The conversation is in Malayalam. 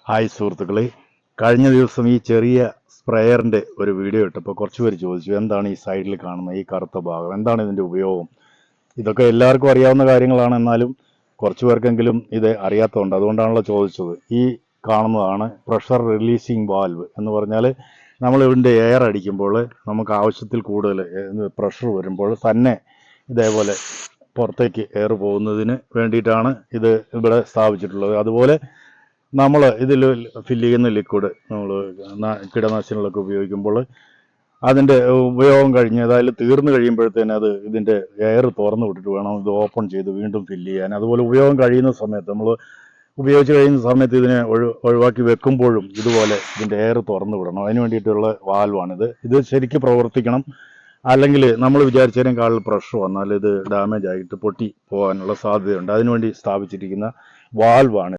ഹായ് സുഹൃത്തുക്കളെ, കഴിഞ്ഞ ദിവസം ഈ ചെറിയ സ്പ്രെയറിൻ്റെ ഒരു വീഡിയോ ഇട്ടപ്പോൾ കുറച്ച് പേര് ചോദിച്ചു എന്താണ് ഈ സൈഡിൽ കാണുന്ന ഈ കറുത്ത ഭാഗം, എന്താണ് ഇതിൻ്റെ ഉപയോഗം. ഇതൊക്കെ എല്ലാവർക്കും അറിയാവുന്ന കാര്യങ്ങളാണ്, എന്നാലും കുറച്ച് പേർക്കെങ്കിലും ഇത് അറിയാത്തതുണ്ട്. അതുകൊണ്ടാണല്ലോ ചോദിച്ചത്. ഈ കാണുന്നതാണ് പ്രഷർ റിലീസിങ് വാൽവ് എന്ന് പറഞ്ഞാൽ നമ്മൾ ഇതിൻ്റെ എയർ അടിക്കുമ്പോൾ നമുക്ക് ആവശ്യത്തിൽ കൂടുതൽ പ്രഷർ വരുമ്പോൾ തന്നെ ഇതേപോലെ പുറത്തേക്ക് എയർ പോകുന്നതിന് വേണ്ടിയിട്ടാണ് ഇത് ഇവിടെ സ്ഥാപിച്ചിട്ടുള്ളത്. അതുപോലെ നമ്മൾ ഇതിൽ ഫില്ല് ചെയ്യുന്ന ലിക്വിഡ് നമ്മൾ കീടനാശിനികളൊക്കെ ഉപയോഗിക്കുമ്പോൾ അതിൻ്റെ ഉപയോഗം കഴിഞ്ഞ് അതായത് തീർന്നു കഴിയുമ്പോഴത്തേന് അത് ഇതിൻ്റെ എയർ തുറന്നു വിട്ടിട്ട് വേണം ഇത് ഓപ്പൺ ചെയ്ത് വീണ്ടും ഫില്ല് ചെയ്യാൻ. അതുപോലെ ഉപയോഗം കഴിയുന്ന സമയത്ത് നമ്മൾ ഉപയോഗിച്ച് കഴിയുന്ന സമയത്ത് ഇതിനെ ഒഴിവാക്കി വെക്കുമ്പോഴും ഇതുപോലെ ഇതിൻ്റെ എയർ തുറന്നു വിടണം. അതിന് വേണ്ടിയിട്ടുള്ള വാൽവാണിത്. ഇത് ശരിക്കും പ്രവർത്തിക്കണം, അല്ലെങ്കിൽ നമ്മൾ വിചാരിച്ചതിനേക്കാൾ പ്രഷർ വന്നാൽ ഇത് ഡാമേജ് ആയിട്ട് പൊട്ടി പോകാനുള്ള സാധ്യതയുണ്ട്. അതിനുവേണ്ടി സ്ഥാപിച്ചിരിക്കുന്ന വാൽവാണ്.